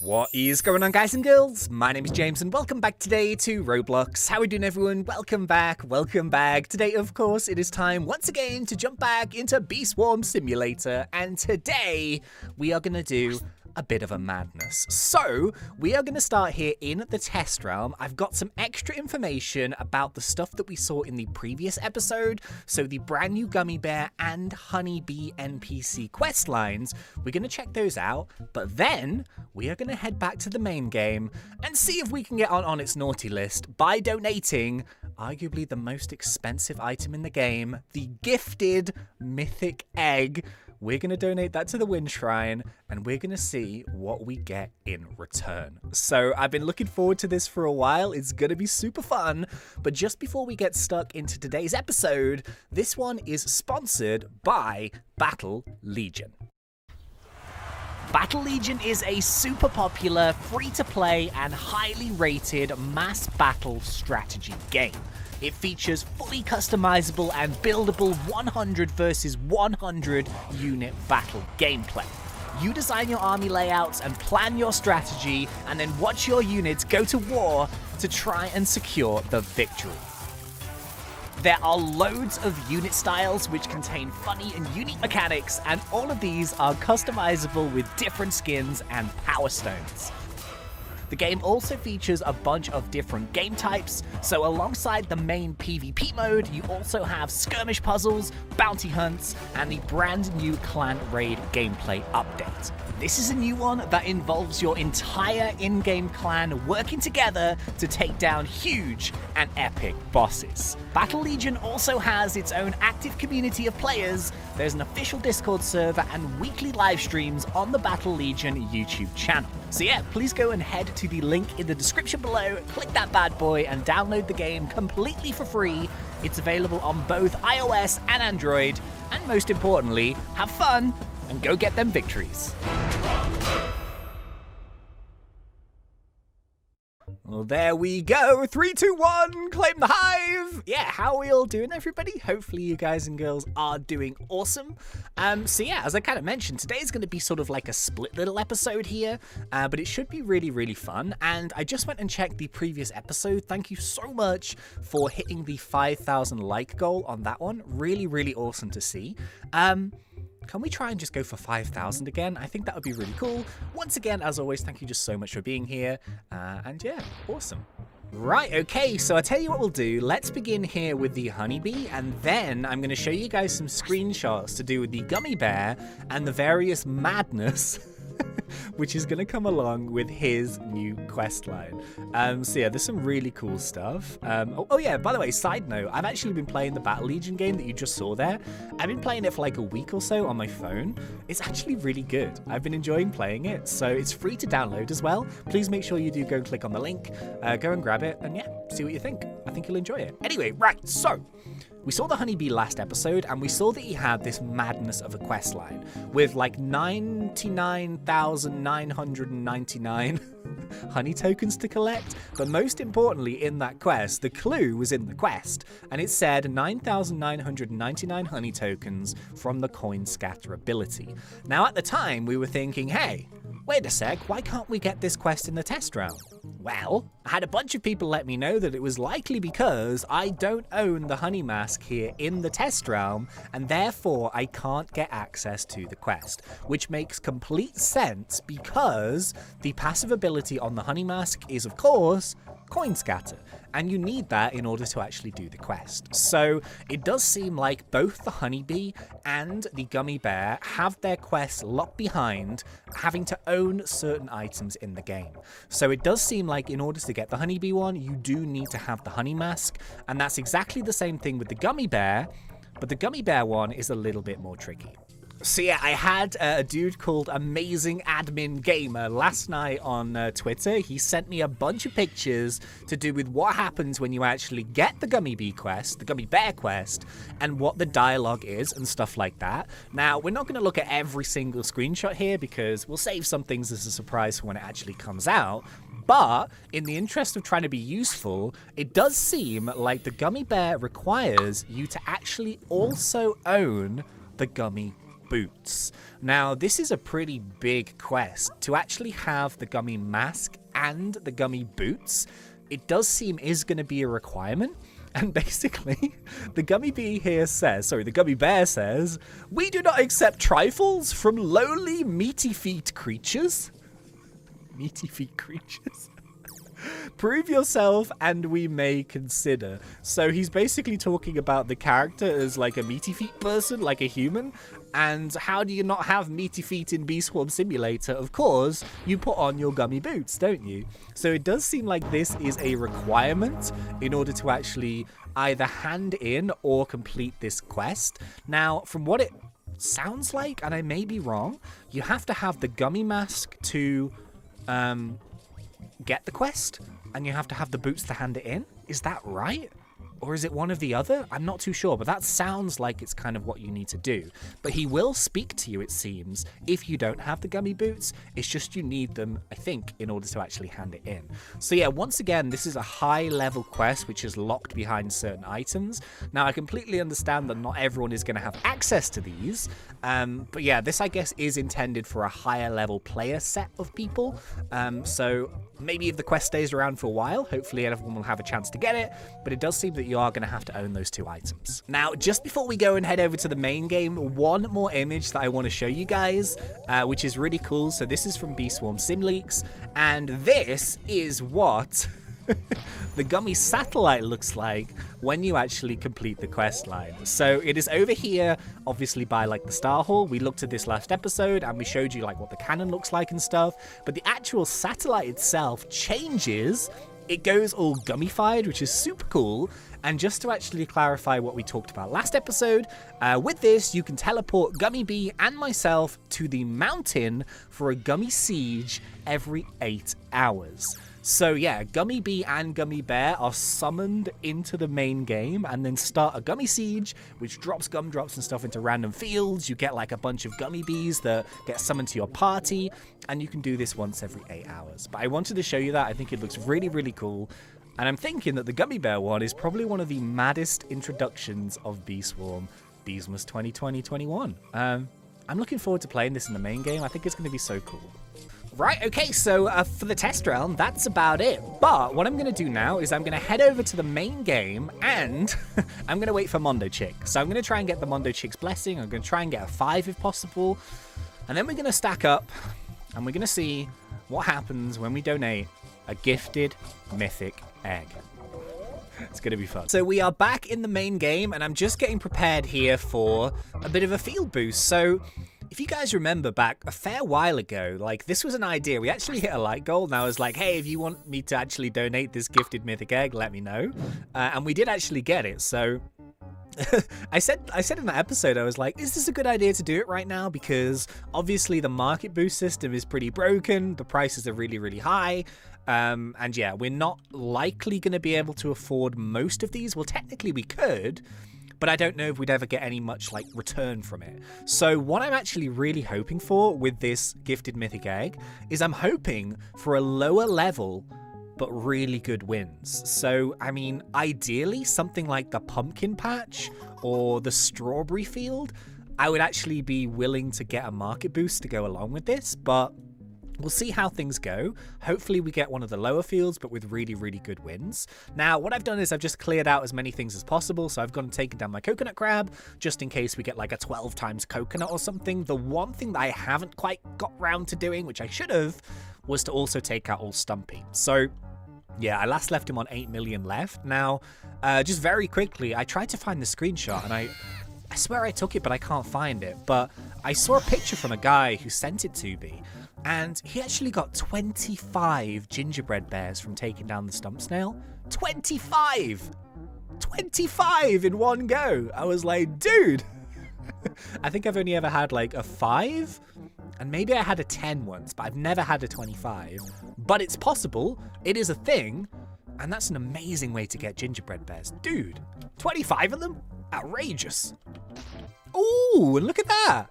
What is going on, guys and girls? My name is James and welcome back today to Roblox. How are we doing, everyone? Welcome back, welcome back. Today, of course, it is time once again to jump back into Swarm Simulator, and today we are going to do a bit of a madness. So, we are going to start here in the test realm. I've got some extra information about the stuff that we saw in the previous episode. So, the brand new Gummy Bear and Honeybee NPC quest lines. We're going to check those out, but then we are going to head back to the main game and see if we can get on its naughty list by donating arguably the most expensive item in the game, the gifted mythic egg. We're going to donate that to the Wind Shrine, and we're going to see what we get in return. So I've been looking forward to this for a while. It's going to be super fun. But just before we get stuck into today's episode, this one is sponsored by Battle Legion. Battle Legion is a super popular, free-to-play, and highly rated mass battle strategy game. It features fully customizable and buildable 100 versus 100 unit battle gameplay. You design your army layouts and plan your strategy, and then watch your units go to war to try and secure the victory. There are loads of unit styles which contain funny and unique mechanics, and all of these are customizable with different skins and power stones. The game also features a bunch of different game types, so alongside the main PvP mode, you also have skirmish puzzles, bounty hunts, and the brand new clan raid gameplay update. This is a new one that involves your entire in-game clan working together to take down huge and epic bosses. Battle Legion also has its own active community of players. There's an official Discord server and weekly live streams on the Battle Legion YouTube channel. So yeah, please go and head to the link in the description below, click that bad boy, and download the game completely for free. It's available on both iOS and Android, and most importantly, have fun and go get them victories. Well, there we go. 3, 2, 1, claim the hive. Yeah, how are we all doing, everybody? Hopefully you guys and girls are doing awesome. So yeah, as I kind of mentioned, today's going to be sort of like a split little episode here, but it should be really, really fun. And I just went and checked the previous episode. Thank you so much for hitting the 5,000 like goal on that one. Really, really awesome to see. Can we try and just go for 5,000 again? I think that would be really cool. Once again, as always, thank you just so much for being here. And yeah, awesome. Right, okay, so I'll tell you what we'll do. Let's begin here with the Honeybee, and then I'm going to show you guys some screenshots to do with the Gummy Bear and the various madness which is going to come along with his new quest line. So yeah, there's some really cool stuff. Oh yeah, by the way, side note, I've actually been playing the Battle Legion game that you just saw there. I've been playing it for like a week or so on my phone. It's actually really good. I've been enjoying playing it, so it's free to download as well. Please make sure you do go and click on the link, go and grab it, and yeah, see what you think. I think you'll enjoy it. Anyway, right, so we saw the Honeybee last episode, and we saw that he had this madness of a quest line with like 99,999 honey tokens to collect. But most importantly in that quest, the clue was in the quest, and it said 9,999 honey tokens from the coin scatter ability. Now at the time, we were thinking, hey, wait a sec, why can't we get this quest in the test round? Well, I had a bunch of people let me know that it was likely because I don't own the honey mask here in the test realm, and therefore I can't get access to the quest, which makes complete sense because the passive ability on the honey mask is, of course, coin scatter, and you need that in order to actually do the quest. So it does seem like both the Honeybee and the Gummy Bear have their quests locked behind having to own certain items in the game. So it does seem like in order to get the Honeybee one, you do need to have the honey mask, and that's exactly the same thing with the Gummy Bear, but the Gummy Bear one is a little bit more tricky. So yeah, I had a dude called Amazing Admin Gamer last night on Twitter. He sent me a bunch of pictures to do with what happens when you actually get the Gummy Bee quest, the Gummy Bear quest, and what the dialogue is and stuff like that. Now, we're not going to look at every single screenshot here because we'll save some things as a surprise for when it actually comes out. But in the interest of trying to be useful, it does seem like the Gummy Bear requires you to actually also own the Gummy boots. Now, this is a pretty big quest. To actually have the gummy mask and the gummy boots, it does seem is going to be a requirement. And basically, the Gummy Bear says, "We do not accept trifles from lowly meaty feet creatures." Meaty feet creatures? "Prove yourself and we may consider." So he's basically talking about the character as like a meaty feet person, like a human. And how do you not have meaty feet in Swarm Simulator? Of course, you put on your gummy boots, don't you? So it does seem like this is a requirement in order to actually either hand in or complete this quest. Now, from what it sounds like, and I may be wrong, you have to have the gummy mask to get the quest, and you have to have the boots to hand it in. Is that right? Or is it one of the other? I'm not too sure, but that sounds like it's kind of what you need to do. But he will speak to you, it seems, if you don't have the gummy boots. It's just you need them, I think, in order to actually hand it in. So yeah, once again, this is a high-level quest which is locked behind certain items. Now, I completely understand that not everyone is going to have access to these. But yeah, this, I guess, is intended for a higher-level player set of people. So maybe if the quest stays around for a while, hopefully everyone will have a chance to get it. But it does seem that you are going to have to own those two items. Now, just before we go and head over to the main game, one more image that I want to show you guys, which is really cool. So this is from Swarm Sim Leaks, and this is what the gummy satellite looks like when you actually complete the quest line. So it is over here, obviously by like the Star Hall. We looked at this last episode and we showed you like what the cannon looks like and stuff, but the actual satellite itself changes. It goes all gummified, which is super cool. And just to actually clarify what we talked about last episode, with this, you can teleport Gummy Bee and myself to the mountain for a gummy siege every 8 hours. So yeah, Gummy Bee and Gummy Bear are summoned into the main game and then start a gummy siege, which drops gumdrops and stuff into random fields. You get like a bunch of gummy bees that get summoned to your party, and you can do this once every 8 hours. But I wanted to show you that. I think it looks really, really cool. And I'm thinking that the Gummy Bear one is probably one of the maddest introductions of Swarm Beesmas 2020-21. I'm looking forward to playing this in the main game. I think it's going to be so cool. Right, okay, so for the test realm, that's about it. But what I'm going to do now is I'm going to head over to the main game and I'm going to wait for Mondo Chick. So I'm going to try and get the Mondo Chick's blessing. I'm going to try and get a 5 if possible. And then we're going to stack up and we're going to see what happens when we donate a gifted mythic egg. It's going to be fun. So we are back in the main game and I'm just getting prepared here for a bit of a field boost. So if you guys remember back a fair while ago, like this was an idea. We actually hit a like goal and I was like, hey, if you want me to actually donate this gifted mythic egg, let me know. And we did actually get it. So I said in that episode, I was like, is this a good idea to do it right now? Because obviously the market boost system is pretty broken. The prices are really, really high. And yeah, we're not likely going to be able to afford most of these. Well, technically we could, but I don't know if we'd ever get any much like return from it. So what I'm actually really hoping for with this gifted mythic egg is I'm hoping for a lower level but really good wins. So, I mean, ideally something like the pumpkin patch or the strawberry field, I would actually be willing to get a market boost to go along with this, but we'll see how things go. Hopefully we get one of the lower fields, but with really, really good wins. Now, what I've done is I've just cleared out as many things as possible. So I've gone and taken down my coconut crab, just in case we get like a 12 times coconut or something. The one thing that I haven't quite got round to doing, which I should have, was to also take out old Stumpy. So yeah, I last left him on 8 million left. Now, just very quickly, I tried to find the screenshot and I swear I took it, but I can't find it. But I saw a picture from a guy who sent it to me. And he actually got 25 gingerbread bears from taking down the stump snail. 25! 25 in one go! I was like, dude! I think I've only ever had like a 5, and maybe I had a 10 once, but I've never had a 25. But it's possible, it is a thing, and that's an amazing way to get gingerbread bears. Dude, 25 of them? Outrageous. Ooh, and look at that!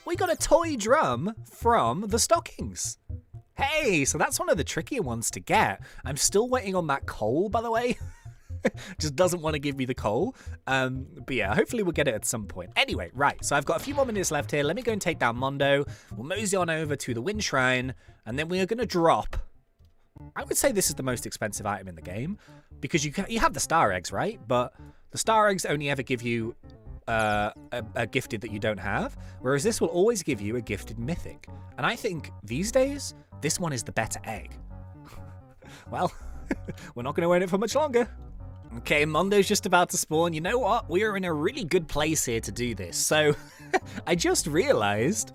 We got a toy drum from the stockings. Hey, so that's one of the trickier ones to get. I'm still waiting on that coal, by the way. Just doesn't want to give me the coal. But yeah, hopefully we'll get it at some point. Anyway, right. So I've got a few more minutes left here. Let me go and take down Mondo. We'll mosey on over to the Wind Shrine. And then we are going to drop... I would say this is the most expensive item in the game. Because you have the star eggs, right? But the star eggs only ever give you a gifted that you don't have. Whereas this will always give you a gifted mythic. And I think these days, this one is the better egg. Well, we're not going to own it for much longer. Okay, Mondo's just about to spawn. You know what? We are in a really good place here to do this. So, I just realized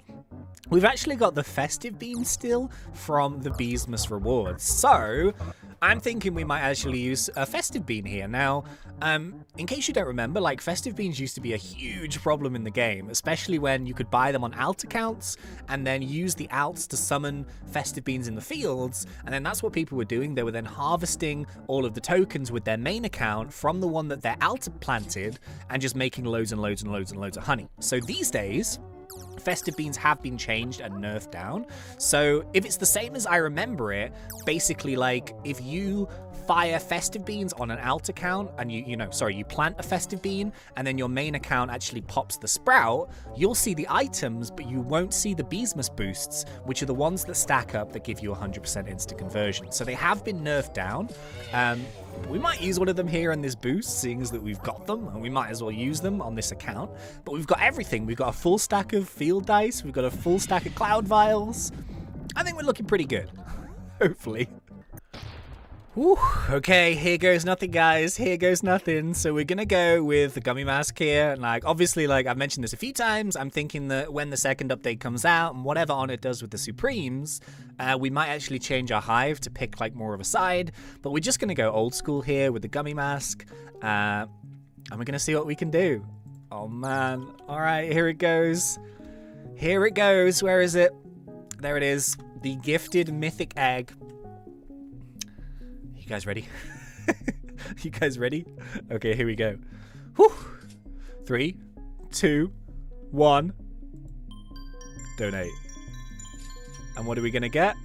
we've actually got the festive bean still from the Beesmas rewards. So, I'm thinking we might actually use a festive bean here. Now, in case you don't remember, like, festive beans used to be a huge problem in the game, especially when you could buy them on alt accounts and then use the alts to summon festive beans in the fields. And then that's what people were doing. They were then harvesting all of the tokens with their main account from the one that their alt planted and just making loads and loads and loads and loads of honey. So these days, festive beans have been changed and nerfed down. So if it's the same as I remember it, basically, like, if you fire festive beans on an alt account and you plant a festive bean and then your main account actually pops the sprout, you'll see the items, but you won't see the Beesmas boosts, which are the ones that stack up that give you 100% instant conversion. So they have been nerfed down. We might use one of them here in this boost, seeing as that we've got them, and we might as well use them on this account. But we've got everything. We've got a full stack of field dice. We've got a full stack of cloud vials. I think we're looking pretty good. Hopefully. Whew. Okay, here goes nothing, guys. Here goes nothing. So we're gonna go with the Gummy Mask here. And, like, obviously, like, I've mentioned this a few times, I'm thinking that when the second update comes out and whatever on it does with the Supremes, we might actually change our hive to pick, like, more of a side. But we're just gonna go old school here with the Gummy Mask. And we're gonna see what we can do. Oh, man. All right, here it goes. Here it goes. Where is it? There it is. The gifted mythic egg. You guys ready? You guys ready? Okay, here we go. Whew. 3, 2, 1. Donate. And what are we gonna get?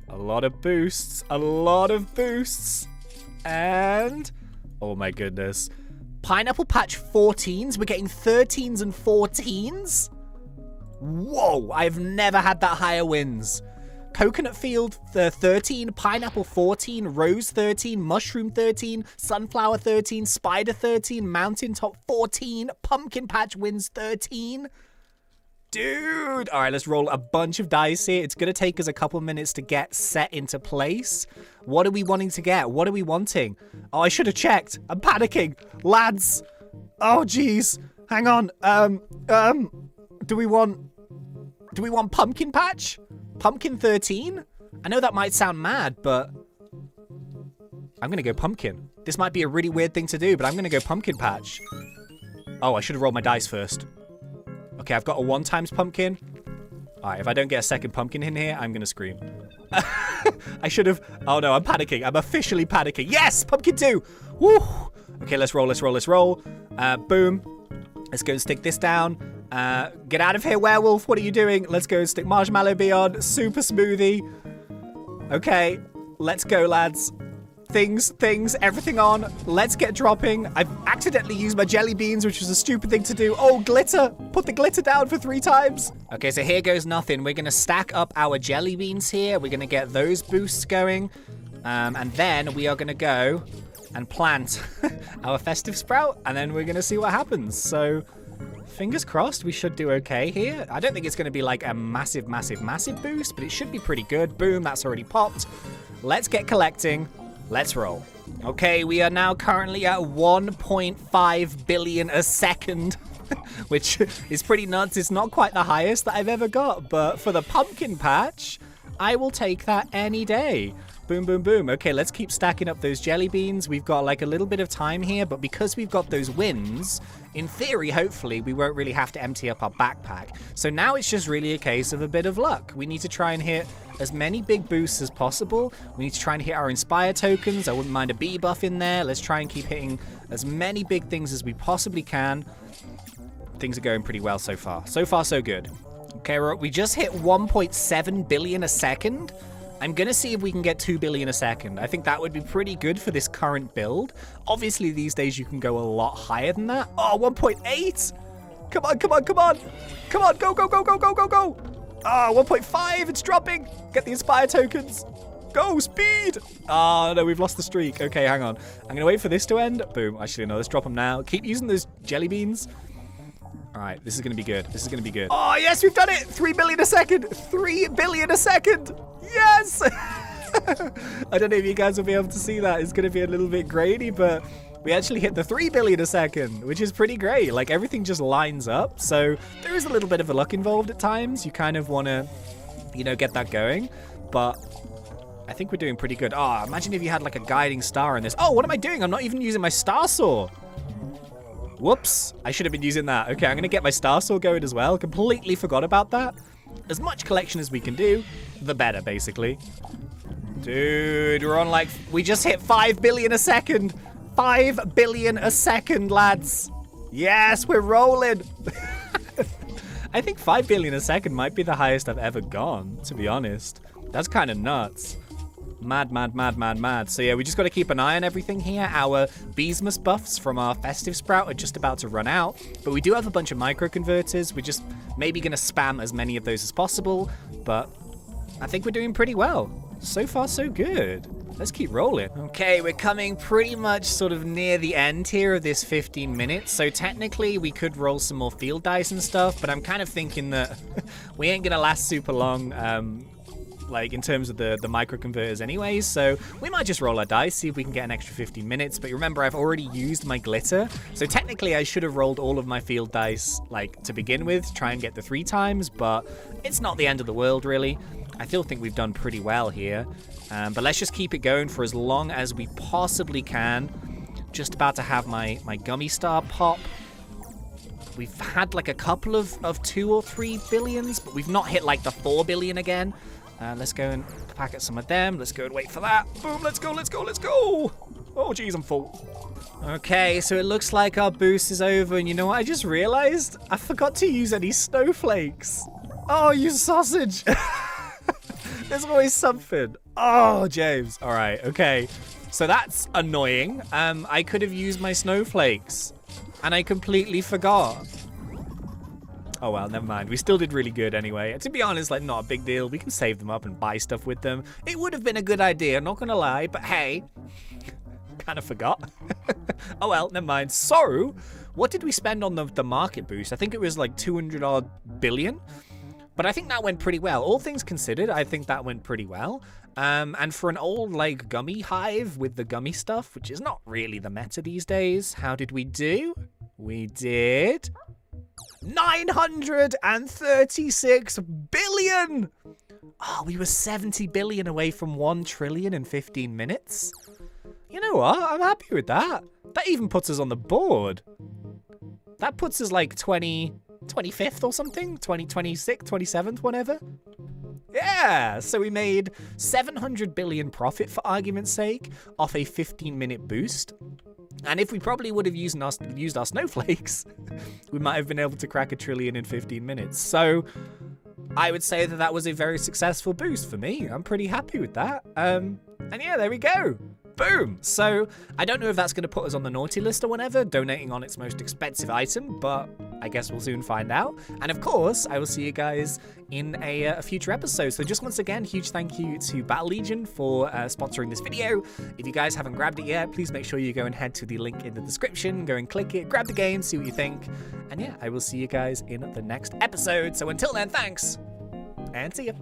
A lot of boosts. A lot of boosts. And... oh my goodness. Pineapple Patch 14s. We're getting 13s and 14s. Whoa, I've never had that higher wins. Coconut Field 13, Pineapple 14, Rose 13, Mushroom 13, Sunflower 13, Spider 13, Mountaintop 14, Pumpkin Patch wins 13. Dude! All right, let's roll a bunch of dice here. It's going to take us a couple minutes to get set into place. What are we wanting to get? What are we wanting? Oh, I should have checked. I'm panicking. Lads! Oh, jeez. Hang on. Do we want Pumpkin Patch? Pumpkin 13? I know that might sound mad, but I'm going to go Pumpkin. This might be a really weird thing to do, but I'm going to go Pumpkin Patch. Oh, I should have rolled my dice first. Okay, I've got a 1 times Pumpkin. All right, if I don't get a second Pumpkin in here, I'm going to scream. I should have... oh, no, I'm panicking. I'm officially panicking. Yes, Pumpkin 2. Woo! Okay, let's roll, let's roll, let's roll. Boom. Let's go and stick this down. Get out of here, werewolf. What are you doing? Let's go and stick Marshmallow Beyond. Super Smoothie. Okay, let's go, lads. Things, everything on. Let's get dropping. I've accidentally used my jelly beans, which was a stupid thing to do. Oh, glitter. Put the glitter down for 3 times. Okay, so here goes nothing. We're going to stack up our jelly beans here. We're going to get those boosts going. And then we are going to go and plant our festive sprout. And then we're going to see what happens. So... fingers crossed, we should do okay here. I don't think it's going to be like a massive, massive, massive boost, but it should be pretty good. Boom, that's already popped. Let's get collecting. Let's roll. Okay, we are now currently at 1.5 billion a second, which is pretty nuts. It's not quite the highest that I've ever got, but for the pumpkin patch, I will take that any day. Boom, boom, boom. Okay, let's keep stacking up those jelly beans. We've got like a little bit of time here, but because we've got those wins, in theory, hopefully, we won't really have to empty up our backpack. So now it's just really a case of a bit of luck. We need to try and hit as many big boosts as possible. We need to try and hit our Inspire tokens. I wouldn't mind a bee buff in there. Let's try and keep hitting as many big things as we possibly can. Things are going pretty well so far. So far, so good. Okay, we just hit 1.7 billion a second. I'm going to see if we can get 2 billion a second. I think that would be pretty good for this current build. Obviously, these days you can go a lot higher than that. Oh, 1.8. Come on, come on, come on. Come on, go, go, go, go, go, go, go. Oh, 1.5, it's dropping. Get the Inspire tokens. Go, speed. Oh, no, we've lost the streak. Okay, hang on. I'm going to wait for this to end. Boom. Actually, no, let's drop them now. Keep using those jelly beans. All right, this is going to be good. This is going to be good. Oh, yes, we've done it. 3 billion a second. 3 billion a second. Yes. I don't know if you guys will be able to see that. It's going to be a little bit grainy, but we actually hit the 3 billion a second, which is pretty great. Like, everything just lines up. So there is a little bit of a luck involved at times. You kind of want to, you know, get that going. But I think we're doing pretty good. Oh, imagine if you had like a guiding star in this. Oh, what am I doing? I'm not even using my star saw. Whoops, I should have been using that. Okay, I'm going to get my star saw going as well. Completely forgot about that. As much collection as we can do, the better, basically. Dude, we're on like... We just hit 5 billion a second. 5 billion a second, lads. Yes, we're rolling. I think 5 billion a second might be the highest I've ever gone, to be honest. That's kind of nuts. Mad, mad, mad, mad, mad. So yeah, we just got to keep an eye on everything here. Our Beesmas buffs from our festive sprout are just about to run out, but we do have a bunch of micro converters. We're just maybe going to spam as many of those as possible, but I think we're doing pretty well. So far, so good. Let's keep rolling. Okay, we're coming pretty much sort of near the end here of this 15 minutes. So technically we could roll some more field dice and stuff, but I'm kind of thinking that we ain't going to last super long. Like in terms of the micro converters anyways, so we might just roll our dice, see if we can get an extra 15 minutes. But remember, I've already used my glitter, so technically I should have rolled all of my field dice like to begin with, try and get the 3 times, but it's not the end of the world really. I still think we've done pretty well here, but let's just keep it going for as long as we possibly can. Just about to have my gummy star pop. We've had like a couple of 2 or 3 billions, but we've not hit like the 4 billion again. Let's go and packet some of them. Let's go and wait for that. Boom, let's go, let's go, let's go. Oh, geez, I'm full. Okay, so it looks like our boost is over. And you know what? I just realized I forgot to use any snowflakes. Oh, you sausage. There's always something. Oh, James. All right, okay. So that's annoying. I could have used my snowflakes, and I completely forgot. Oh, well, never mind. We still did really good anyway. To be honest, like, not a big deal. We can save them up and buy stuff with them. It would have been a good idea, not gonna lie, but hey, kind of forgot. Oh, well, never mind. So, what did we spend on the market boost? I think it was like 200 odd billion, but I think that went pretty well. All things considered, I think that went pretty well. And for an old, like, gummy hive with the gummy stuff, which is not really the meta these days, how did we do? We did 936 billion. Oh, we were 70 billion away from 1 trillion in 15 minutes. You know what? I'm happy with that. That even puts us on the board. That puts us like 25th or something, 26th, 27th, whatever. Yeah, so we made 700 billion profit, for argument's sake, off a 15-minute boost. And if we probably would have used our snowflakes, we might have been able to crack 1 trillion in 15 minutes. So I would say that that was a very successful boost for me. I'm pretty happy with that. And yeah, there we go. Boom. So I don't know if that's going to put us on the naughty list or whatever, donating on its most expensive item, but I guess we'll soon find out. And of course, I will see you guys in a future episode. So just once again, huge thank you to Battle Legion for sponsoring this video. If you guys haven't grabbed it yet, please make sure you go and head to the link in the description, go and click it, grab the game, see what you think. And yeah, I will see you guys in the next episode. So until then, thanks, and see ya.